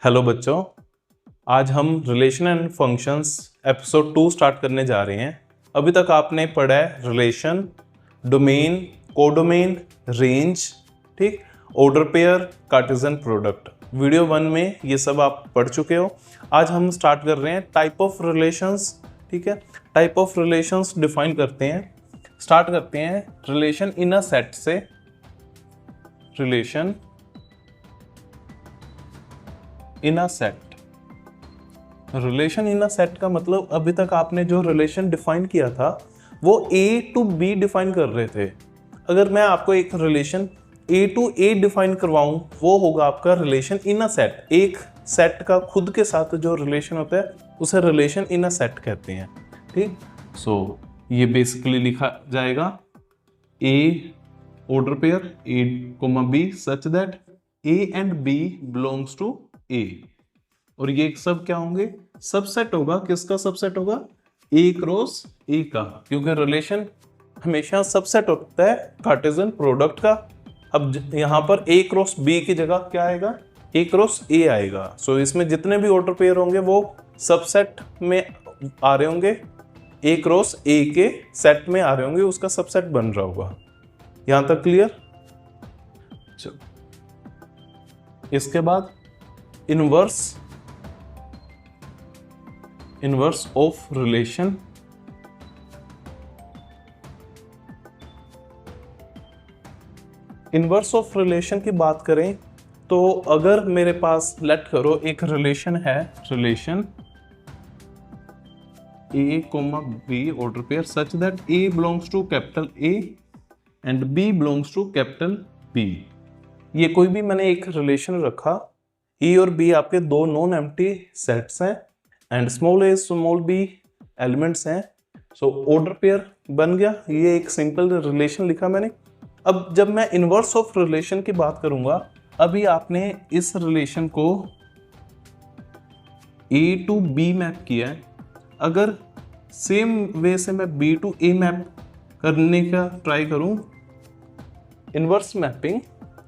Hello बच्चों, आज हम relation and functions episode 2 start करने जा रहे हैं। अभी तक आपने पढ़ा है रिलेशन, डोमेन, कोडोमेन, रेंज, ठीक, order pair, Cartesian product. Video 1 में ये सब आप पढ़ चुके हो। आज हम स्टार्ट कर रहे हैं टाइप ऑफ रिलेशंस। ठीक है, टाइप ऑफ रिलेशंस डिफाइन करते हैं। स्टार्ट करते हैं रिलेशन इन अ सेट से। Relation in a set. Relation in a set का मतलब अभी तक आपने जो रिलेशन डिफाइन किया था वो A टू B डिफाइन कर रहे थे। अगर मैं आपको एक relation A to A define करवाऊं, वो होगा आपका रिलेशन इन अ सेट। एक सेट का खुद के साथ जो रिलेशन होता है उसे रिलेशन इन अ सेट कहते हैं। ठीक, सो ये बेसिकली लिखा जाएगा A order pair A, B such that A and B belongs to A। और ये सब क्या होंगे? सबसेट होगा। किसका सबसेट होगा? A क्रॉस A का, क्योंकि रिलेशन हमेशा सबसेट होता है कार्टेशियन प्रोडक्ट का। अब यहाँ पर A क्रॉस B की जगह क्या आएगा? A क्रॉस A आएगा। सो इसमें जितने भी ऑर्डर पेयर होंगे वो सबसेट में आ रहे होंगे, A क्रॉस A के सेट में आ रहे होंगे, उसका सबसेट बन रहा होगा। यहां तक क्लियर? चलो, इसके बाद inverse of relation. Inverse of relation की बात करें तो अगर मेरे पास लेट करो एक रिलेशन है, relation A, B order pair such that A belongs to capital A and B belongs to capital B। ये कोई भी मैंने एक रिलेशन रखा, E और B आपके दो नॉन एम्प्टी सेट्स हैं and small a small b elements हैं। सो ऑर्डर पेयर बन गया। ये एक सिंपल रिलेशन लिखा मैंने। अब जब मैं इनवर्स ऑफ रिलेशन की बात करूंगा, अभी आपने इस रिलेशन को A टू B मैप किया है। अगर सेम वे से मैं B टू A मैप करने का ट्राई करूं, इनवर्स मैपिंग,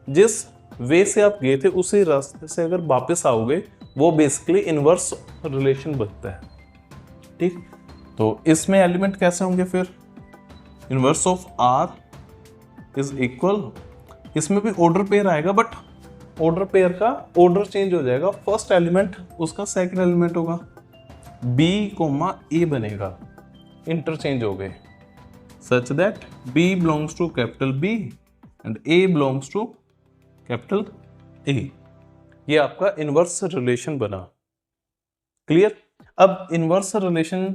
जिस वे से आप गए थे उसी रास्ते से अगर वापस आओगे, वो बेसिकली इनवर्स रिलेशन बनता है। ठीक, तो इसमें एलिमेंट कैसे होंगे फिर? Inverse of R is equal, इसमें भी ऑर्डर पेयर आएगा बट ऑर्डर पेयर का ऑर्डर चेंज हो जाएगा। फर्स्ट एलिमेंट उसका सेकंड एलिमेंट होगा, B, A बनेगा, इंटरचेंज हो गए such that B belongs to capital B and A belongs to capital A। ये आपका इनवर्स रिलेशन बना। क्लियर? अब इनवर्स रिलेशन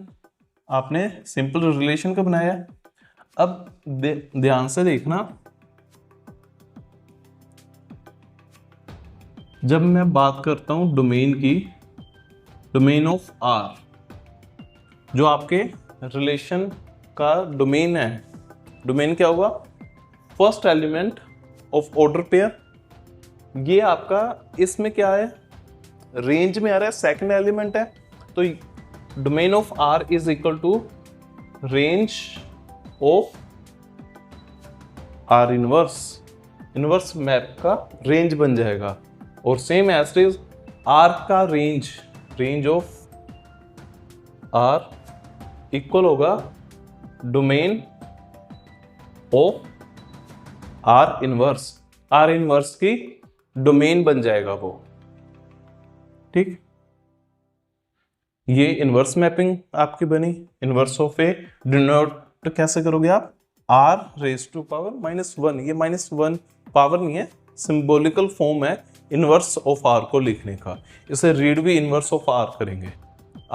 आपने सिंपल रिलेशन का बनाया। अब ध्यान से देखना, जब मैं बात करता हूं डोमेन की, डोमेन ऑफ R, जो आपके रिलेशन का डोमेन है, डोमेन क्या होगा? First element of order pair. ये आपका इसमें क्या है? रेंज में आ रहा है, सेकंड एलिमेंट है। तो domain of R is equal to range of R inverse. Inverse map का रेंज बन जाएगा। और सेम एज इज R का range, range of R equal होगा domain of R inverse. R inverse की डोमेन बन जाएगा वो। ठीक, ये इनवर्स मैपिंग आपकी बनी। इनवर्स ऑफ ए डिनोट कैसे करोगे आप? R raise to power -1। ये -1 पावर नहीं है, सिंबॉलिकल फॉर्म है इनवर्स ऑफ R को लिखने का। इसे रीड भी इनवर्स ऑफ R करेंगे,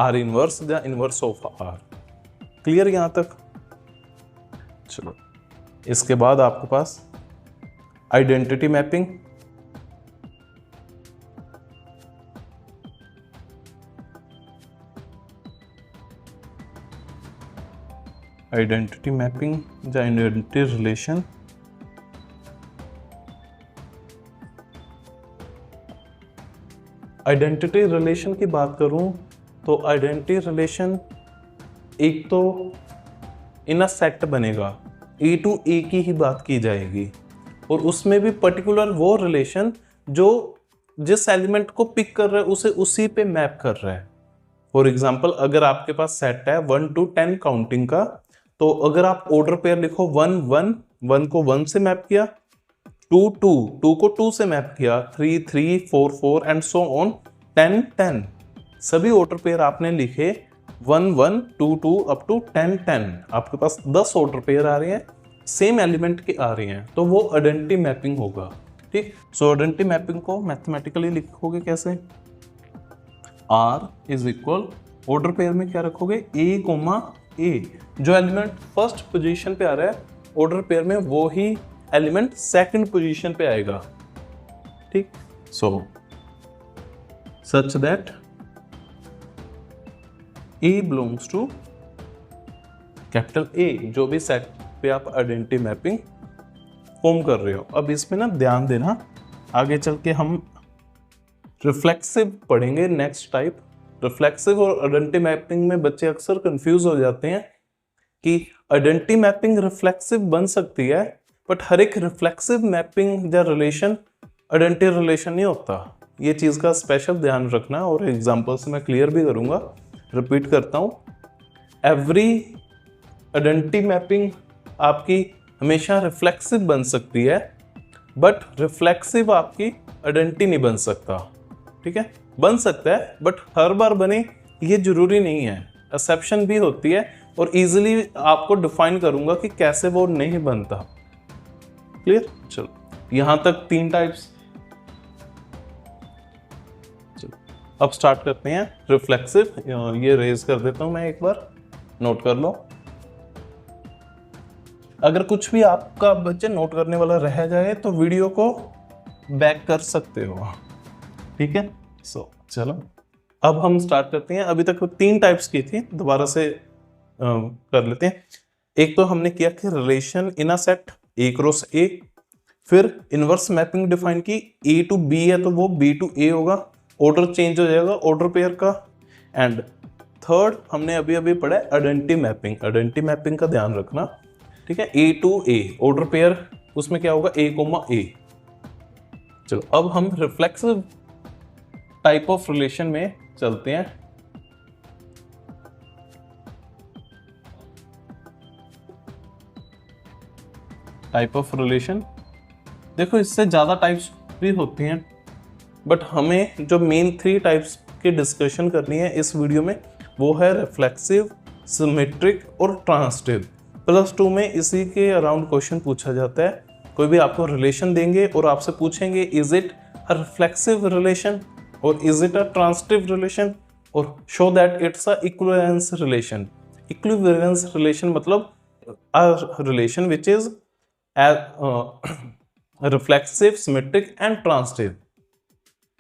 R इनवर्स या इनवर्स ऑफ R। क्लियर यहां तक? चलो, इसके बाद आपके पास आइडेंटिटी मैपिंग। आइडेंटिटी मैपिंग या आइडेंटिटी रिलेशन। आइडेंटिटी रिलेशन की बात करूं तो आइडेंटिटी रिलेशन एक तो इन अ सेट बनेगा, A टू A की ही बात की जाएगी, और उसमें भी पर्टिकुलर वो रिलेशन जो जिस एलिमेंट को पिक कर रहा है उसे उसी पे मैप कर रहा है। फॉर एग्जाम्पल अगर आपके पास सेट है 1 to 10 काउंटिंग का, तो अगर आप ऑर्डर पेयर लिखो 1 1, 1 को 1 से मैप किया, 2 2, 2 को 2 से मैप किया, 3 3, 4 4 एंड सो ऑन, 10 10, सभी ऑर्डर पेयर आपने लिखे 1 1 2 2 अप टू 10 10। आपके पास 10 ऑर्डर पेयर आ रहे हैं, सेम एलिमेंट के आ रहे हैं, तो वो आइडेंटिटी मैपिंग होगा। ठीक, सो आइडेंटिटी मैपिंग को मैथमेटिकली लिखोगे कैसे, R is equal, order pair में क्या रखोगे, A कोमा A, जो एलिमेंट फर्स्ट पोजीशन पे आ रहा है ऑर्डर पेयर में वो ही एलिमेंट सेकंड पोजीशन पे आएगा। ठीक, so such that A belongs to capital A, जो भी सेट पे आप आइडेंटिटी मैपिंग फॉर्म कर रहे हो। अब इसमें ना ध्यान देना, आगे चल के हम रिफ्लेक्सिव पढ़ेंगे नेक्स्ट टाइप। रिफ्लेक्सिव और आइडेंटिटी मैपिंग में बच्चे अक्सर कंफ्यूज हो जाते हैं कि आइडेंटिटी मैपिंग रिफ्लेक्सिव बन सकती है, बट हर एक रिफ्लेक्सिव मैपिंग या रिलेशन आइडेंटिटी रिलेशन नहीं होता। ये चीज़ का स्पेशल ध्यान रखना, और एग्जांपल से मैं क्लियर भी करूंगा। रिपीट करता हूँ, एवरी आइडेंटिटी मैपिंग आपकी हमेशा रिफ्लेक्सिव बन सकती है, बट रिफ्लेक्सिव आपकी आइडेंटिटी नहीं बन सकता। ठीक है, बन सकता है बट हर बार बने ये जरूरी नहीं है, एक्सेप्शन भी होती है, और इजीली आपको डिफाइन करूंगा कि कैसे वो नहीं बनता। क्लियर, चलो यहां तक 3 टाइप्स। अब स्टार्ट करते हैं रिफ्लेक्सिव। ये रेज कर देता हूं मैं, एक बार नोट कर लो। अगर कुछ भी आपका बच्चे नोट करने वाला रह जाए तो वीडियो को बैक कर सकते हो। ठीक है, सो चलो अब हम स्टार्ट करते हैं। अभी तक 3 टाइप्स की थी, दोबारा से कर लेते हैं। एक तो हमने किया कि relation in a set A cross A, फिर इनवर्स मैपिंग डिफाइन की, A टू B है तो वो B टू A होगा, ऑर्डर चेंज हो जाएगा ऑर्डर पेयर का। एंड थर्ड हमने अभी अभी पढ़ा है आइडेंटिटी मैपिंग। आइडेंटिटी मैपिंग का ध्यान रखना, ठीक है, A to A order pair, उसमें क्या होगा A कोमा A। चलो अब हम रिफ्लेक्सिव टाइप ऑफ रिलेशन में चलते हैं। टाइप ऑफ रिलेशन, देखो इससे ज्यादा टाइप्स भी होती हैं, बट हमें जो मेन 3 टाइप्स की डिस्कशन करनी है इस वीडियो में, वो है रिफ्लेक्सिव, सिमेट्रिक और ट्रांजिटिव। +2 में इसी के अराउंड क्वेश्चन पूछा जाता है। कोई भी आपको रिलेशन देंगे और आपसे पूछेंगे is it a reflexive relation और is it a transitive relation, और show that it's a equivalence relation. Equivalence relation मतलब a relation which is reflexive, symmetric and transitive.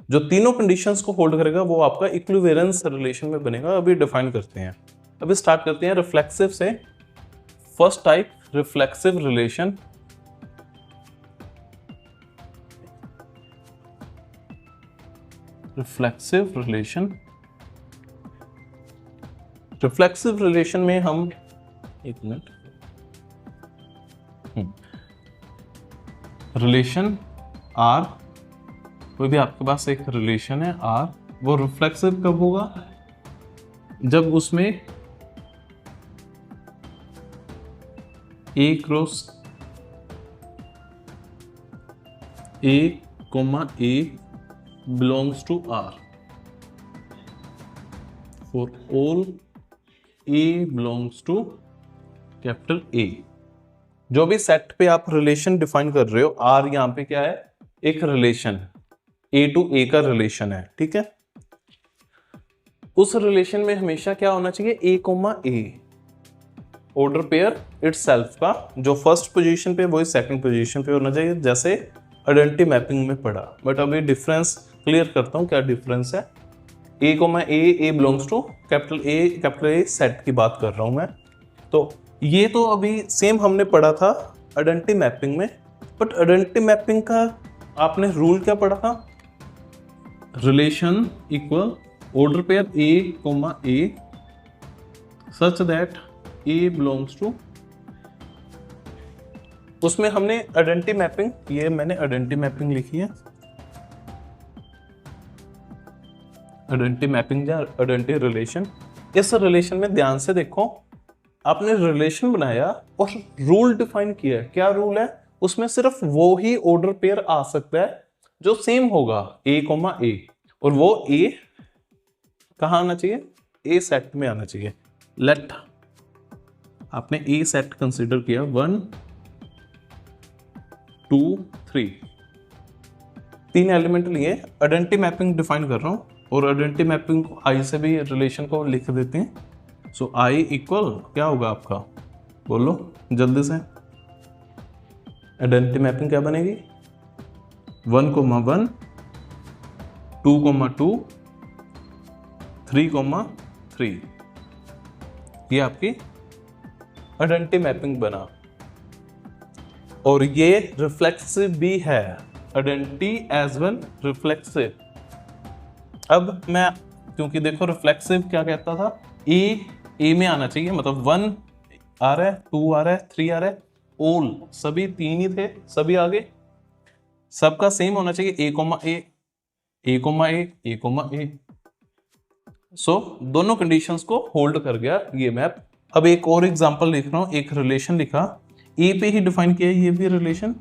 जो तीनों कंडीशंस को होल्ड करेगा वो आपका इक्विवेलेंस रिलेशन में बनेगा। अभी डिफाइन करते हैं, अभी स्टार्ट करते हैं रिफ्लेक्सिव से। First type reflexive relation. Reflexive relation, reflexive relation में हम, एक मिनट, रिलेशन R, कोई भी आपके पास एक रिलेशन है R, वो रिफ्लेक्सिव कब होगा, जब उसमें A cross A comma A belongs to R, for all A belongs to capital A। जो भी सेट पे आप रिलेशन डिफाइन कर रहे हो, R यहाँ पे क्या है, एक रिलेशन, A टू A का रिलेशन है। ठीक है, उस रिलेशन में हमेशा क्या होना चाहिए, A comma A order pair itself का, जो फर्स्ट पोजीशन पे वही सेकंड पोजीशन पे होना चाहिए, जैसे आइडेंटिटी मैपिंग में पढ़ा। बट अभी डिफरेंस क्लियर करता हूँ, क्या डिफरेंस है। A comma A belongs to capital A set की बात कर रहा हूँ मैं। तो ये तो अभी सेम हमने पढ़ा था आइडेंटिटी मैपिंग में, बट आइडेंटिटी मैपिंग का आपने रूल क्या पढ़ा था, relation equal order pair A comma A such that A belongs to, उसमें हमने आइडेंटिटी मैपिंग, ये मैंने आइडेंटिटी मैपिंग लिखी है, आइडेंटिटी मैपिंग या आइडेंटिटी रिलेशन। इस रिलेशन में ध्यान से देखो, आपने रिलेशन बनाया और रूल डिफाइन किया है। क्या रूल है? उसमें सिर्फ वो ही ऑर्डर पेयर आ सकता है जो सेम होगा ए कोमा ए, और वो ए कहाँ आना चाहिए? ए सेट में आना चाहिए। लेट आपने ए सेट कंसिडर किया 1 2 3, 3 एलिमेंट लिए। आइडेंटिटी मैपिंग डिफाइन कर रहा हूं और आइडेंटिटी मैपिंग को आई से भी रिलेशन को लिख देते हैं। सो आई इक्वल क्या होगा आपका? बोलो जल्दी से। आइडेंटिटी मैपिंग क्या बनेगी? 1 कोमा 1, 2 कोमा 2, 3 कोमा 3। ये आपकी आइडेंटिटी मैपिंग बना, और ये रिफ्लेक्सिव भी है। Identity as well reflexive. अब मैं, क्योंकि देखो रिफ्लेक्सिव क्या कहता था, ए में आना चाहिए, मतलब 1 आ रहा है, 2 आ रहा है, 3 आ रहा है, ऑल सभी 3 ही थे, सभी आगे सबका सेम होना चाहिए, ए कोमा ए, ए कोमा ए, ए कोमा ए। सो दोनों कंडीशंस को होल्ड कर गया ये मैप। अब एक और एग्जांपल लिख रहा हूं, एक रिलेशन लिखा, ए पे ही डिफाइन किया ये भी relation,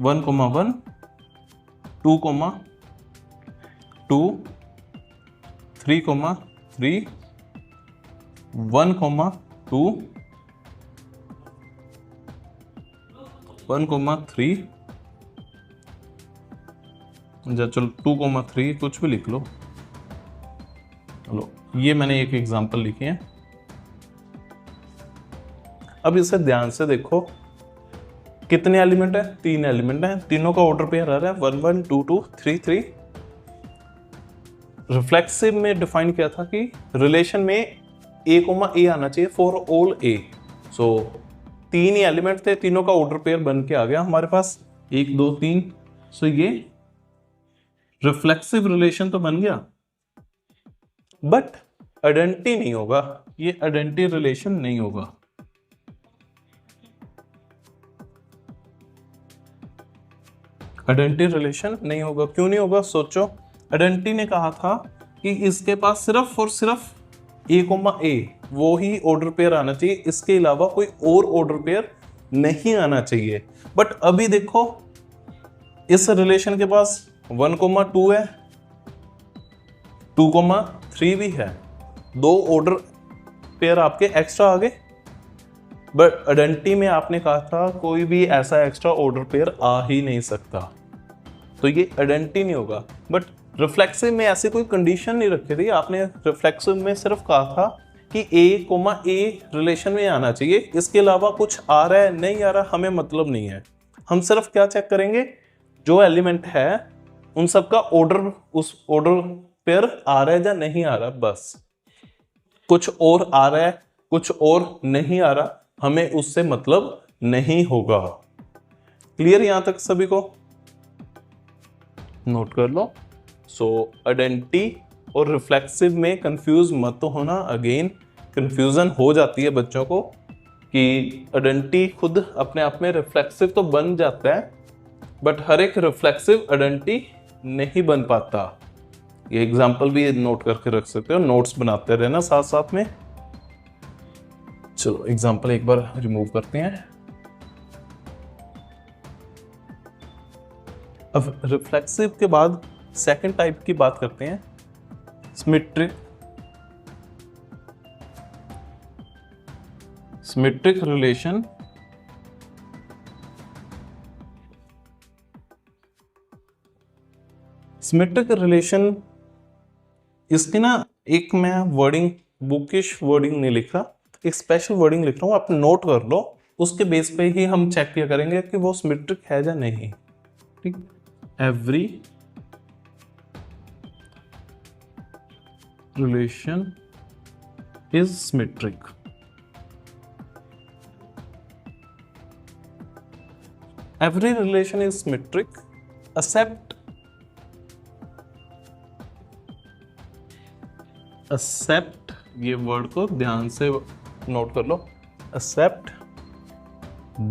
1 comma 1, 2 comma 2, 3 comma 3, 1 comma 2, 1 comma 3, चलो 2 कोमा 3 कुछ भी लिख लो। चलो ये मैंने एक एग्जांपल लिखे हैं। अब इसे ध्यान से देखो, कितने एलिमेंट है? 3 एलिमेंट है, तीनों का ऑर्डर पेयर आ रहा है 1 1 2 2 3 3। रिफ्लेक्सिव में डिफाइन किया था कि रिलेशन में ए कोमा ए आना चाहिए for all A. So 3 he element थे, तीनों का ऑर्डर पेयर बन के आ गया हमारे पास 1 2 3। सो ये रिफ्लेक्सिव रिलेशन तो बन गया, बट आइडेंटिटी नहीं होगा, ये आइडेंटिटी रिलेशन नहीं होगा। आइडेंटिटी रिलेशन नहीं होगा। क्यों नहीं होगा? सोचो, आइडेंटिटी ने कहा था कि इसके पास सिर्फ और सिर्फ ए कोमा ए वो ही ऑर्डर पेयर आना चाहिए, इसके अलावा कोई और ऑर्डर पेयर नहीं आना चाहिए। बट अभी देखो इस रिलेशन के पास 1 कोमा 2 है, 2 कोमा 3 भी है, 2 ऑर्डर पेयर आपके एक्स्ट्रा आ गए। बट आइडेंटिटी में आपने कहा था कोई भी ऐसा एक्स्ट्रा ऑर्डर पेयर आ ही नहीं सकता, तो ये आइडेंटिटी नहीं होगा। बट रिफ्लेक्सिव में ऐसी कोई कंडीशन नहीं रखी थी, आपने रिफ्लेक्सिव में सिर्फ कहा था कि ए कोमा ए रिलेशन में आना चाहिए, इसके अलावा कुछ आ रहा है नहीं आ रहा हमें मतलब नहीं है। हम सिर्फ क्या चेक करेंगे, जो एलिमेंट है उन सब का ऑर्डर, उस ऑर्डर पेयर आ रहा है या नहीं आ रहा, बस। कुछ और आ रहा है कुछ और नहीं आ रहा, हमें उससे मतलब नहीं होगा। क्लियर यहां तक सभी को? नोट कर लो। सो आइडेंटिटी और रिफ्लेक्सिव में कंफ्यूज मत तो होना। अगेन कंफ्यूजन हो जाती है बच्चों को कि आइडेंटिटी खुद अपने आप में रिफ्लेक्सिव तो बन जाता है, बट हर एक रिफ्लेक्सिव आइडेंटिटी नहीं बन पाता। ये एग्जांपल भी नोट करके रख सकते हो, नोट्स बनाते रहना साथ साथ में। चलो एग्जांपल एक बार रिमूव करते हैं। अब रिफ्लेक्सिव के बाद सेकंड टाइप की बात करते हैं, सिमेट्रिक रिलेशन। सिमेट्रिक रिलेशन, इसकी ना एक मैं वर्डिंग, बुकिश वर्डिंग नहीं लिख रहा, एक स्पेशल वर्डिंग लिख रहा हूं, आप नोट कर लो। उसके बेस पे ही हम चेक किया करेंगे कि वो सिमेट्रिक है या नहीं। ठीक, every relation is symmetric. Every relation is symmetric except ये वर्ड को ध्यान से नोट कर लो, except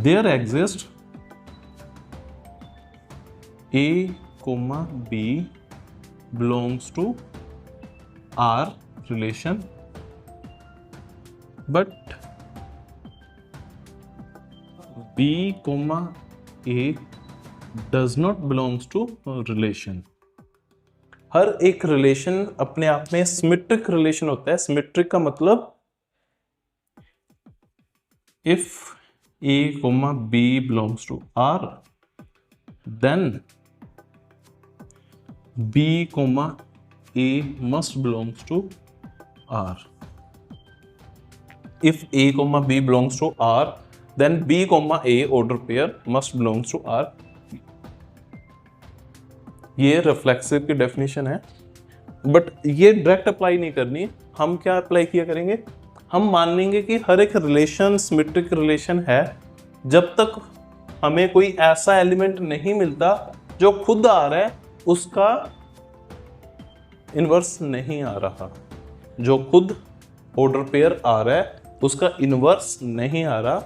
there exists A, B belongs to R relation but B comma A does not belongs to relation. हर एक रिलेशन अपने आप में सिमेट्रिक रिलेशन होता है। सिमेट्रिक का मतलब if A comma B belongs to R then B comma A must belongs to R. if a comma b belongs to R then b comma a order pair must belongs to R। ये reflexive की definition है, but ये direct apply नहीं करनी। हम क्या apply किया करेंगे, हम मान लेंगे कि हर एक रिलेशन सिमेट्रिक रिलेशन है जब तक हमें कोई ऐसा एलिमेंट नहीं मिलता जो खुद आ रहा है उसका इनवर्स नहीं आ रहा, जो खुद ऑर्डर पेयर आ रहा है उसका इनवर्स नहीं आ रहा।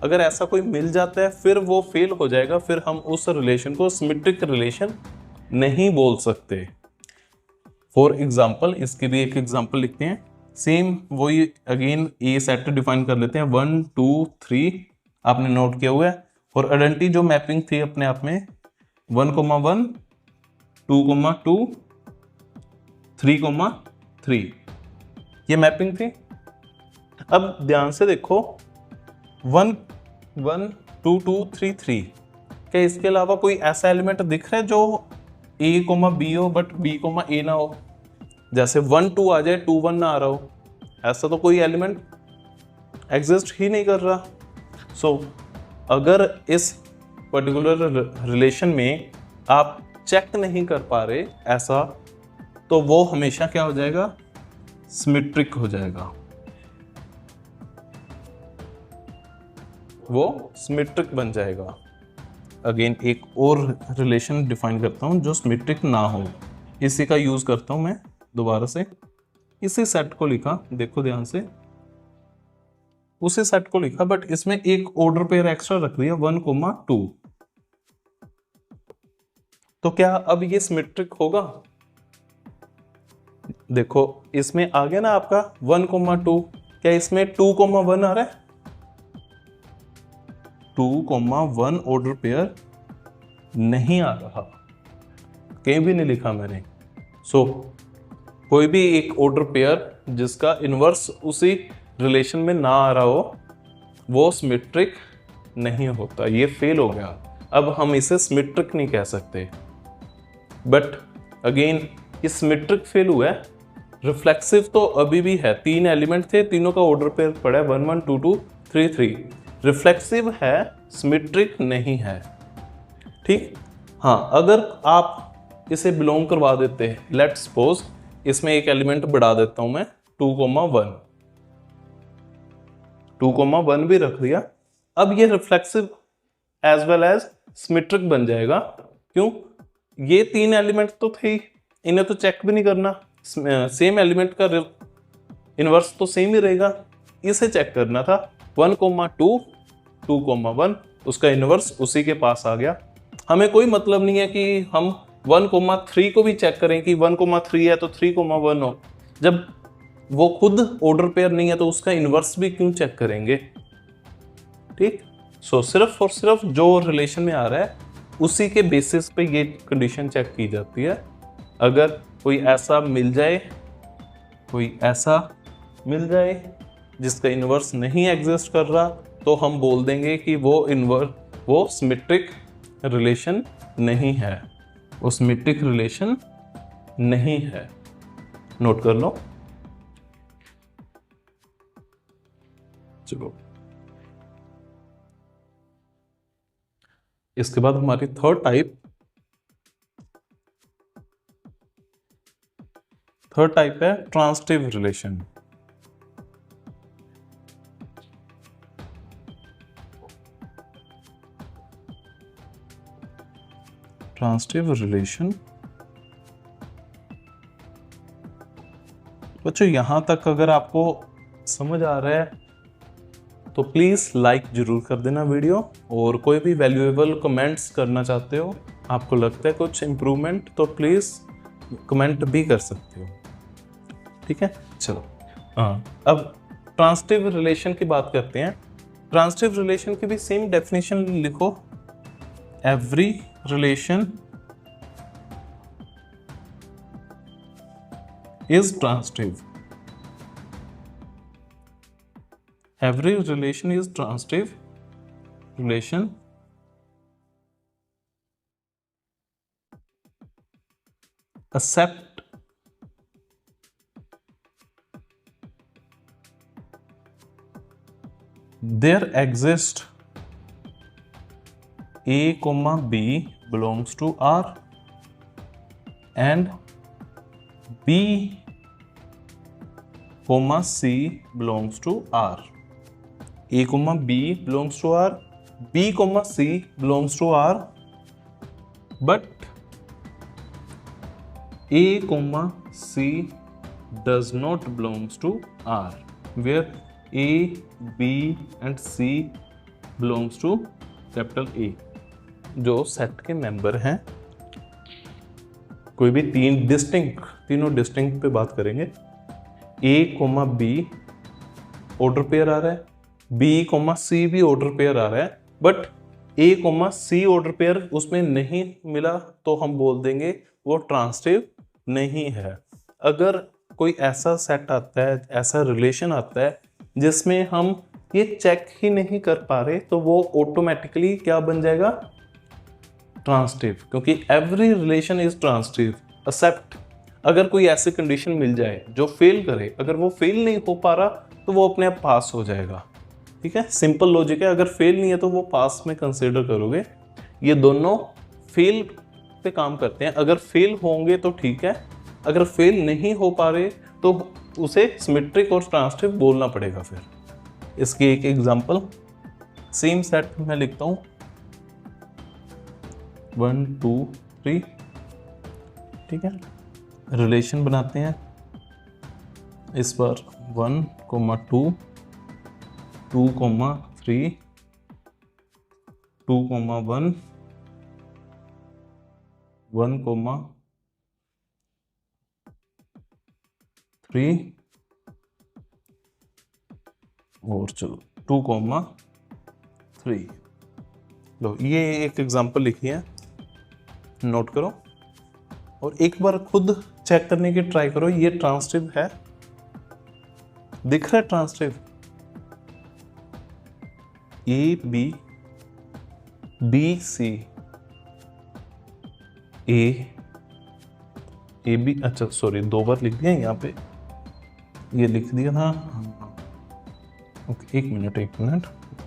अगर ऐसा कोई मिल जाता है फिर वो फेल हो जाएगा, फिर हम उस रिलेशन को सिमेट्रिक रिलेशन नहीं बोल सकते। फॉर एग्जाम्पल, इसके भी एक एग्जाम्पल लिखते हैं। सेम वही अगेन ए सेट डिफाइन कर लेते हैं 1 2 3 आपने नोट किया हुआ है। और आइडेंटिटी जो मैपिंग थी अपने आप में 1 1 2 2 3 3 ये मैपिंग थी। अब ध्यान से देखो 1 1 2 2 3 3 क्या इसके अलावा कोई ऐसा एलिमेंट दिख रहा है जो a कोमा बी हो बट b कोमा a ना हो? जैसे 1 2 आ जाए 2 1 ना आ रहा हो, ऐसा तो कोई एलिमेंट एग्जिस्ट ही नहीं कर रहा। सो अगर इस पर्टिकुलर रिलेशन में आप चेक नहीं कर पा रहे ऐसा, तो वो हमेशा क्या हो जाएगा, सिमेट्रिक हो जाएगा, वो सिमेट्रिक बन जाएगा। अगेन एक और रिलेशन डिफाइन करता हूं जो सिमेट्रिक ना हो, इसी का यूज करता हूं मैं दोबारा से। इसी सेट को लिखा, देखो ध्यान से, उसी सेट को लिखा बट इसमें एक ऑर्डर पेयर एक्स्ट्रा रख दिया 1 2। तो क्या अब ये सिमेट्रिक होगा? देखो इसमें आ गया ना आपका 1 2, क्या इसमें 2 1 आ रहा है? 2 1 ऑर्डर पेयर नहीं आ रहा, कहीं भी नहीं लिखा मैंने। सो कोई भी एक ऑर्डर पेयर जिसका इनवर्स उसी रिलेशन में ना आ रहा हो वो सिमेट्रिक नहीं होता, ये फेल हो गया। अब हम इसे सिमेट्रिक नहीं कह सकते। बट अगेन ये सिमेट्रिक फेल हुआ है, रिफ्लेक्सिव तो अभी भी है। 3 एलिमेंट थे, तीनों का ऑर्डर पेयर पड़ा है 1 1 2 2 3 3। रिफ्लेक्सिव है, सिमेट्रिक नहीं है। ठीक, हाँ, अगर आप इसे बिलोंग करवा देते हैं, लेट्स सपोज इसमें एक एलिमेंट बढ़ा देता हूं मैं 2 1, 2 1 भी रख दिया। अब ये reflexive as well as symmetric बन जाएगा। क्यों? ये 3 एलिमेंट तो थे, इन्हें तो चेक भी नहीं करना, सेम एलिमेंट का इनवर्स तो सेम ही रहेगा, इसे चेक करना था। 1 2 2 1 उसका इनवर्स उसी के पास आ गया। हमें कोई मतलब नहीं है कि हम 1 3 को भी चेक करें कि 1 3 है तो 3 1 हो। जब वो खुद ऑर्डर पेयर नहीं है तो उसका इनवर्स भी क्यों चेक करेंगे? ठीक, सो सिर्फ और सिर्फ जो रिलेशन में आ रहा है उसी के बेसिस पे ये कंडीशन चेक की जाती है। अगर कोई ऐसा मिल जाए जिसका इनवर्स नहीं एग्जिस्ट कर रहा, तो हम बोल देंगे कि वो सिमेट्रिक रिलेशन नहीं है, वो सिमेट्रिक रिलेशन नहीं है। नोट कर लो। चलो, इसके बाद हमारी थर्ड टाइप है ट्रांजिटिव रिलेशन। ट्रांजिटिव रिलेशन, बच्चों यहां तक अगर आपको समझ आ रहा है तो प्लीज लाइक जरूर कर देना वीडियो, और कोई भी वैल्यूएबल कमेंट्स करना चाहते हो, आपको लगता है कुछ इम्प्रूवमेंट, तो प्लीज कमेंट भी कर सकते हो। ठीक है, चलो हाँ, अब ट्रांसिटिव रिलेशन की बात करते हैं। ट्रांसिटिव रिलेशन की भी सेम डेफिनेशन लिखो, every relation is transitive. Every relation is transitive relation except there exists A, B belongs to R and B, C belongs to R. A, B belongs to R, B, C belongs to R, but A, C does not belongs to R, where A, B and C belongs to capital A. जो set के member हैं, कोई भी तीनों distinct पे बात करेंगे। A, B order pair आ रहा है, B, C भी ऑर्डर पेयर आ रहा है, but A, C order pair उसमें नहीं मिला तो हम बोल देंगे वो ट्रांसिटिव नहीं है। अगर कोई ऐसा सेट आता है, ऐसा रिलेशन आता है जिसमें हम ये चेक ही नहीं कर पा रहे, तो वो ऑटोमेटिकली क्या बन जाएगा? ट्रांसिटिव, क्योंकि every relation is transitive except अगर कोई ऐसी कंडीशन मिल जाए जो फेल करे। अगर वो फेल नहीं हो पा रहा तो वो अपने आप पास हो जाएगा। ठीक है, सिंपल लॉजिक है। अगर फेल नहीं है तो वो पास में कंसीडर करोगे। ये दोनों फेल पे काम करते हैं। अगर फेल होंगे तो ठीक है, अगर फेल नहीं हो पा रहे तो उसे सिमेट्रिक और ट्रांसिटिव बोलना पड़ेगा। फिर इसकी एक एग्जांपल, सेम सेट मैं लिखता हूँ 1 2 3, ठीक है। रिलेशन बनाते हैं इस पर 1, 2, 2, 3, 2, 1, 1, 3 और चलो 2, 3। लो ये एक एग्जांपल लिखी है, नोट करो और एक बार खुद चेक करने की ट्राई करो ये ट्रांसिटिव है। दिख रहा है transitive? A B C, A B, अच्छा सॉरी 2 बार लिख दिया यहाँ पे, ये लिख दिया था। ओके एक मिनट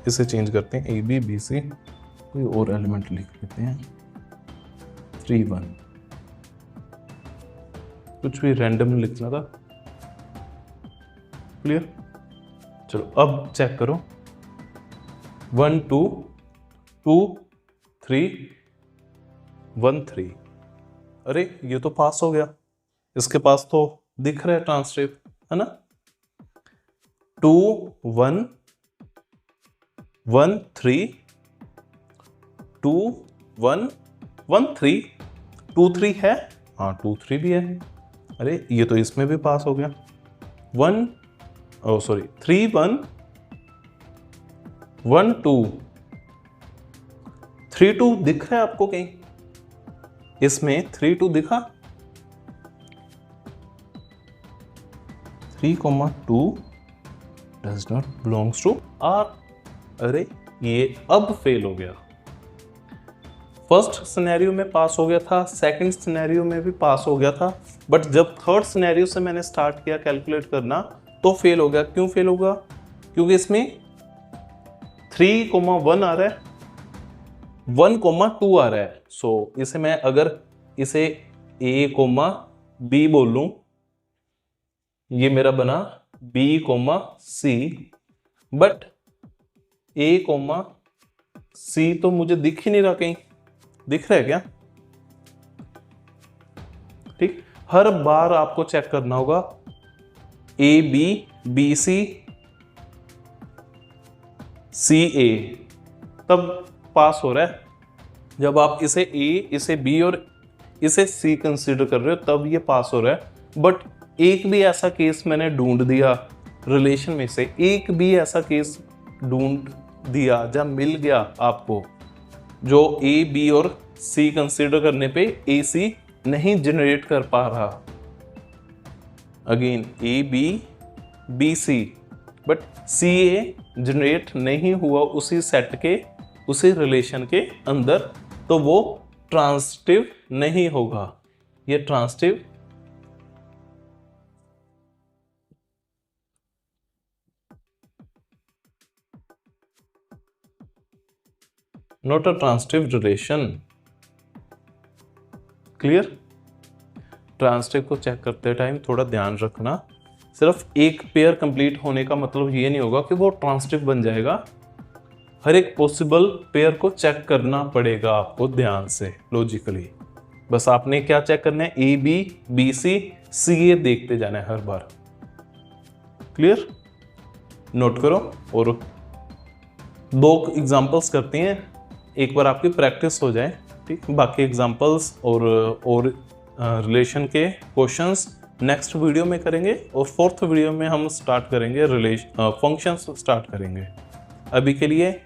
इसे चेंज करते हैं, ए बी सी, कोई और एलिमेंट लिख लेते हैं 3 1, कुछ भी रैंडम लिखना था। क्लियर? चलो अब चेक करो 1 2 2 3 1 3। अरे ये तो पास हो गया, इसके पास तो दिख रहा है ट्रांसिटिव, है ना। 2 1 1 3 2 1 1 3 2 3 है, हाँ 2 3 भी है। अरे ये तो इसमें भी पास हो गया। 3 1 1 2 3 2 दिख रहा है आपको कहीं? इसमें 3 2 दिखा? 3, 2 does not belongs to R। अरे ये अब फेल हो गया। फर्स्ट सिनेरियो में पास हो गया था, सेकंड सिनेरियो में भी पास हो गया था, बट जब थर्ड सिनेरियो से मैंने स्टार्ट किया कैलकुलेट करना तो फेल हो गया। क्यों फेल होगा? क्योंकि इसमें 3, 1 आ रहा है, 1, 2 आ रहा है। सो इसे मैं अगर इसे A, B बोलूं, ये मेरा बना B, C, but A, C तो मुझे दिख ही नहीं रहा कहीं। दिख रहा है क्या? ठीक, हर बार आपको चेक करना होगा A B B C C A, तब पास हो रहा है। जब आप इसे A, इसे B और इसे C कंसीडर कर रहे हो तब ये पास हो रहा है। बट एक भी ऐसा केस मैंने ढूंढ दिया रिलेशन में से, एक भी ऐसा केस ढूंढ दिया जब मिल गया आपको जो ए बी और सी कंसीडर करने पे ए सी नहीं जनरेट कर पा रहा, again A B B C, but C A generate नहीं हुआ उसी सेट के उसी रिलेशन के अंदर, तो वो ट्रांजिटिव नहीं होगा। ये transitive not a transitive relation. Clear? Transitive को चेक करते टाइम थोड़ा ध्यान रखना, सिर्फ एक पेयर कंप्लीट होने का मतलब ये नहीं होगा कि वो ट्रांजिटिव बन जाएगा। हर एक पॉसिबल पेयर को चेक करना पड़ेगा आपको ध्यान से, लॉजिकली। बस आपने क्या चेक करना है, ए बी बी सी सी ए देखते जाना है हर बार। क्लियर? नोट करो। और 2 एग्जांपल्स करते हैं, एक बार आपकी प्रैक्टिस हो जाए, ठीक। बाकी एग्जांपल्स और रिलेशन के क्वेश्चंस नेक्स्ट वीडियो में करेंगे, और 4th वीडियो में हम स्टार्ट करेंगे फंक्शंस स्टार्ट करेंगे। अभी के लिए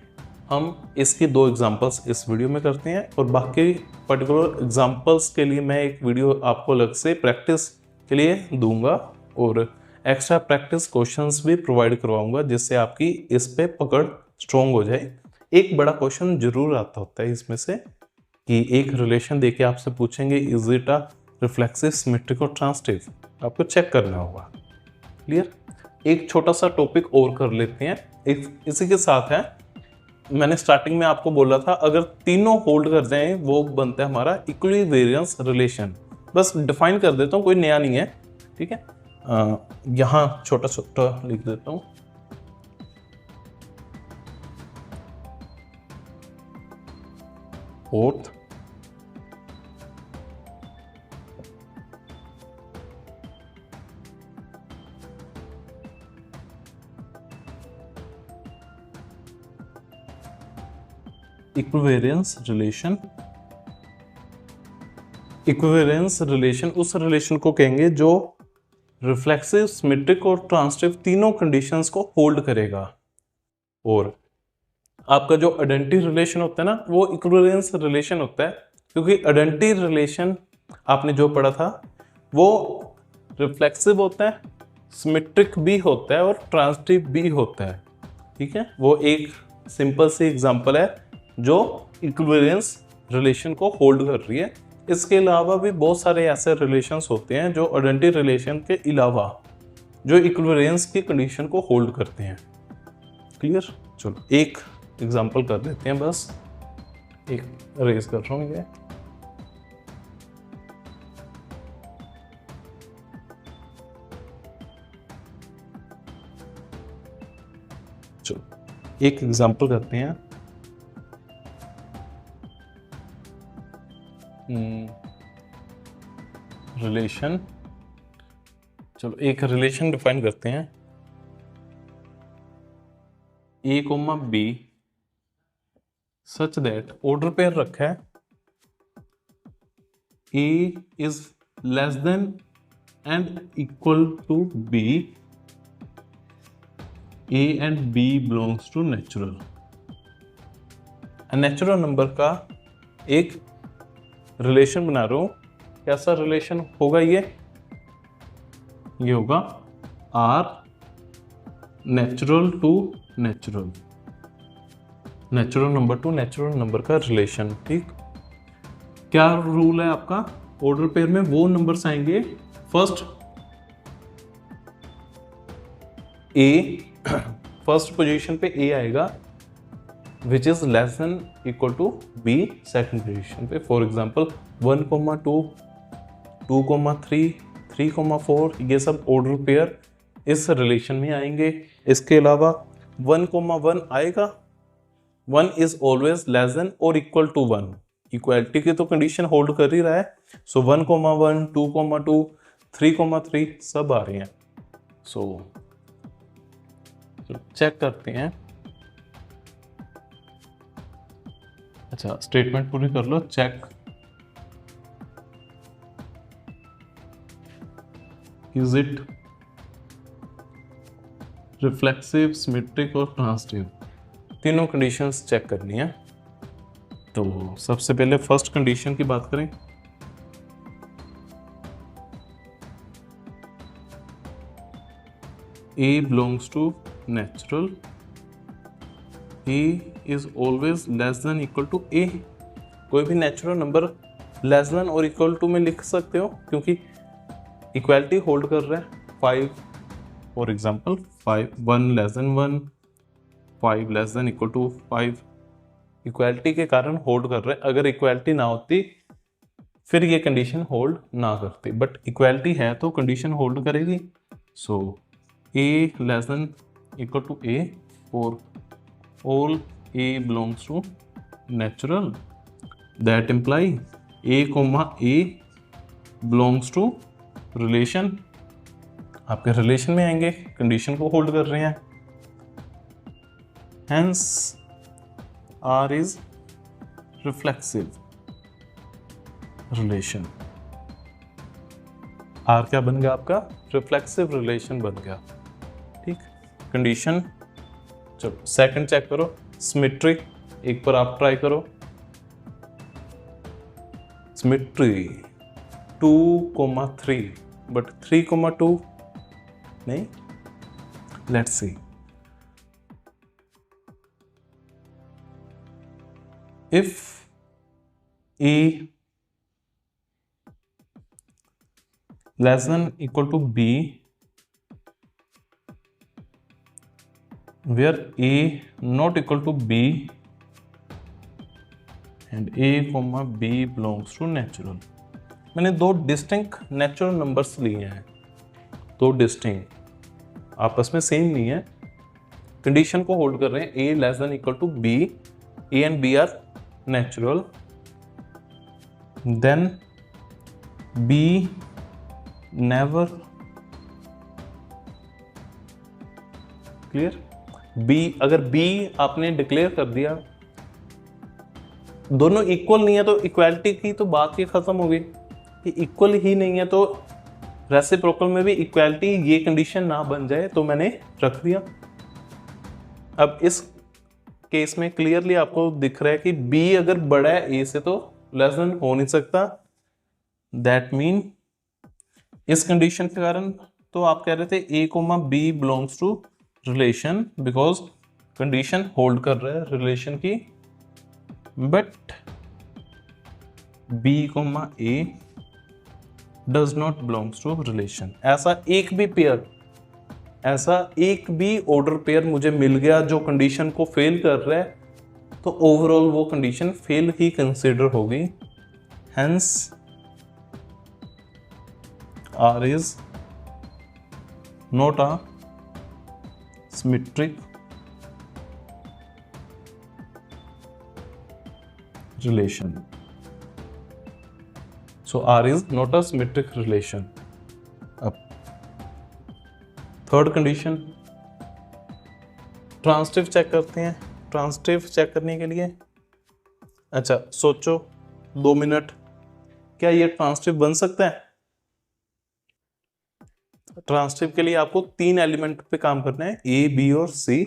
हम इसकी 2 एग्जांपल्स इस वीडियो में करते हैं, और बाकी पर्टिकुलर एग्जांपल्स के लिए मैं एक वीडियो आपको अलग से प्रैक्टिस के लिए दूंगा, और एक्स्ट्रा प्रैक्टिस क्वेश्चंस भी प्रोवाइड करवाऊंगा, जिससे आपकी इस पे पकड़ स्ट्रॉन्ग हो जाए। एक बड़ा क्वेश्चन जरूर आता होता है इसमें से, कि एक रिलेशन देके आपसे पूछेंगे is it a reflexive, symmetric और ट्रांजिटिव, आपको चेक करना होगा। क्लियर? एक छोटा सा टॉपिक और कर लेते हैं, इसी के साथ है, मैंने स्टार्टिंग में आपको बोला था अगर तीनों होल्ड कर जाएं वो बनता है हमारा इक्विवेरियंस रिलेशन। बस डिफाइन कर देता हूँ, कोई नया नहीं है, ठीक है। यहाँ छोटा छोटा लिख देता हूँ। Fourth equivalence relation. Equivalence relation उस रिलेशन को कहेंगे जो रिफ्लेक्सिव, सिमेट्रिक और ट्रांजिटिव तीनों कंडीशंस को होल्ड करेगा। और आपका जो आइडेंटिटी रिलेशन होता है ना, वो इक्विवेरियंस रिलेशन होता है, क्योंकि आइडेंटिटी रिलेशन आपने जो पढ़ा था वो रिफ्लेक्सिव होता है, सिमेट्रिक भी होता है और ट्रांजिटिव भी होता है, ठीक है। वो एक सिंपल सी एग्जांपल है जो इक्विवेरियंस रिलेशन को होल्ड कर रही है। इसके अलावा भी बहुत सारे ऐसे रिलेशंस होते हैं जो आइडेंटिटी रिलेशन के अलावा जो इक्विवेरियंस की कंडीशन को होल्ड करते हैं। क्लियर? चलो एक एग्जांपल कर देते हैं, बस एक रेज कर रहा हूँ ये। चलो एक एग्जांपल करते हैं। रिलेशन, चलो एक रिलेशन डिफाइन करते हैं, A comma B such that order pair रखा है, A is less than and equal to B, A and B belongs to natural. Natural number का एक रिलेशन बना रहा हूं। कैसा रिलेशन होगा ये होगा R natural to natural, natural number to natural number का रिलेशन, ठीक। क्या रूल है आपका? ऑर्डर पेयर में वो नंबर्स आएंगे, फर्स्ट ए, फर्स्ट पोजीशन पे ए आएगा which is less than equal to B second position पे। फॉर एग्जांपल 1,2, 2,3, 3,4, ये सब ऑर्डर पेयर इस रिलेशन में आएंगे। इसके अलावा 1,1 आएगा, 1 इज ऑलवेज लेस देन और इक्वल टू 1, इक्वालिटी की तो कंडीशन होल्ड कर ही रहा है। सो 1,1, 2,2, 3,3 सब आ रहे हैं। सो चेक करते हैं। अच्छा, स्टेटमेंट पूरी कर लो, check is it reflexive, symmetric और ट्रांजिटिव, तीनों कंडीशंस चेक करनी है। तो सबसे पहले फर्स्ट कंडीशन की बात करें। A belongs to natural, A is always less than equal to A। कोई भी नेचुरल नंबर लेस देन और इक्वल टू में लिख सकते हो क्योंकि इक्वालिटी होल्ड कर रहा है। 5 for example 5, 1 less than 1, 5 less than equal to 5, equality के कारण होल्ड कर रहे हैं। अगर इक्वालिटी ना होती फिर ये कंडीशन होल्ड ना करती, बट इक्वालिटी है तो कंडीशन होल्ड करेगी। So A less than equal to A for all A belongs to natural, that imply A comma A belongs to relation। आपके रिलेशन में आएंगे, कंडीशन को होल्ड कर रहे हैं। Hence R is reflexive relation। R क्या बन गया आपका? रिफ्लेक्सिव रिलेशन बन गया। ठीक, कंडीशन। चलो सेकंड चेक करो, सिमेट्री। एक बार आप ट्राई करो। सिमेट्री 2,3 बट 3,2 नहीं। Let's see, if A less than equal to B where A not equal to B and A comma B belongs to natural। मैंने दो डिस्टिंक्ट नेचुरल नंबर्स लिए हैं, दो डिस्टिंक्ट, आपस में सेम नहीं है। कंडीशन को होल्ड कर रहे हैं, A less than equal to B, A and B are natural, then B never, clear. B, अगर B आपने डिक्लेयर कर दिया, दोनों इक्वल नहीं है तो इक्वालिटी की तो बात ही खत्म हो गई। कि इक्वल ही नहीं है तो रेसिप्रोकल में भी इक्वालिटी ये कंडीशन ना बन जाए तो मैंने रख दिया। अब इस केस में क्लियरली आपको दिख रहा है कि B अगर बड़ा है A से तो लेस देन हो नहीं सकता। दैट मीन इस कंडीशन के कारण तो आप कह रहे थे A comma B belongs to relation, because condition hold कर रहा है रिलेशन की, but B comma A does not belongs to relation. ऐसा एक भी ऑर्डर पेयर मुझे मिल गया जो कंडीशन को फेल कर रहा है तो ओवरऑल वो कंडीशन फेल ही कंसिडर होगी। Hence R is not a symmetric relation। So R is not a symmetric relation। अब थर्ड कंडीशन, ट्रांजिटिव चेक करते हैं। ट्रांजिटिव चेक करने के लिए अच्छा सोचो 2 मिनट, क्या ये ट्रांजिटिव बन सकता है? ट्रांजिटिव के लिए आपको 3 एलिमेंट पे काम करना है, A, B और C।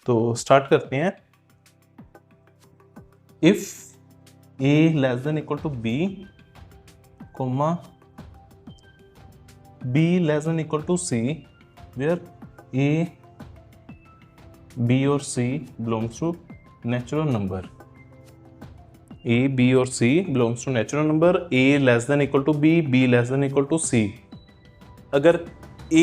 तो स्टार्ट करते हैं। If A less than equal to B comma B less than equal to C where A, B और C belongs to natural number। A, B और C belongs to natural number। A less than equal to B, B less than equal to C। अगर A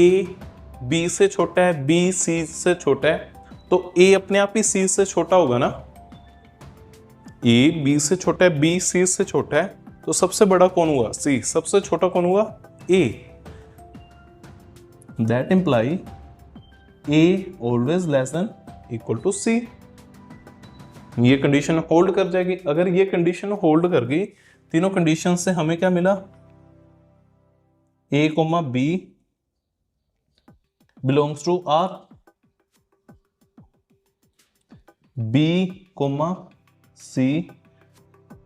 B से छोटा है, B C से छोटा है तो A अपने आप ही C से छोटा होगा ना। A B से छोटा है, B C से छोटा है तो सबसे बड़ा कौन हुआ? C। सबसे छोटा कौन हुआ? A। That imply A always less than equal to C। ये कंडीशन होल्ड कर जाएगी। अगर ये कंडीशन होल्ड कर गई, तीनों कंडीशन से हमें क्या मिला? A, B belongs to R, B, C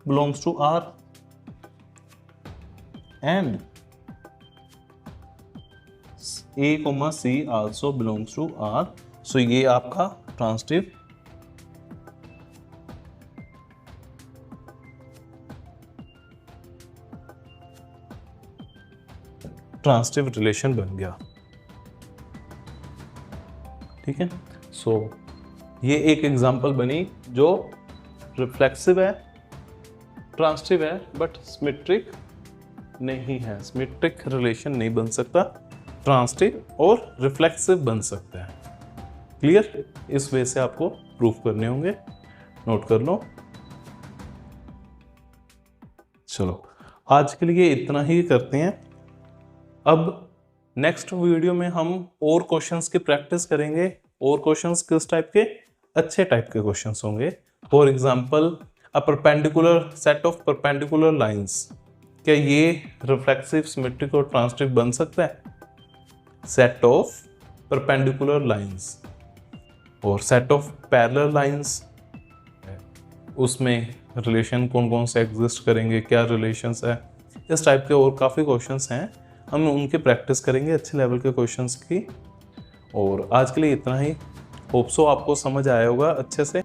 belongs to R, and A, C also belongs to R. सो ये आपका ट्रांजिटिव रिलेशन बन गया। ठीक है, सो ये एक एग्जांपल बनी जो रिफ्लेक्सिव है, ट्रांजिटिव है, बट सिमेट्रिक नहीं है। सिमेट्रिक रिलेशन नहीं बन सकता, ट्रांजिटिव और रिफ्लेक्सिव बन सकता है। क्लियर? इस वे से आपको प्रूफ करने होंगे, नोट कर लो। चलो आज के लिए इतना ही करते हैं। अब नेक्स्ट वीडियो में हम और क्वेश्चंस की प्रैक्टिस करेंगे। और क्वेश्चंस किस टाइप के? अच्छे टाइप के क्वेश्चंस होंगे। For example a perpendicular set of perpendicular lines, क्या ये रिफ्लेक्सिव, सिमेट्रिक और ट्रांजिटिव बन सकता है? सेट ऑफ परपेंडिकुलर लाइंस और सेट ऑफ पैरेलल लाइंस, उसमें रिलेशन कौन कौन से एग्जिस्ट करेंगे, क्या रिलेशंस है, इस टाइप के और काफ़ी क्वेश्चंस हैं। हम उनकी प्रैक्टिस करेंगे, अच्छे लेवल के क्वेश्चंस की। और आज के लिए इतना ही। होप सो आपको समझ आया होगा अच्छे से।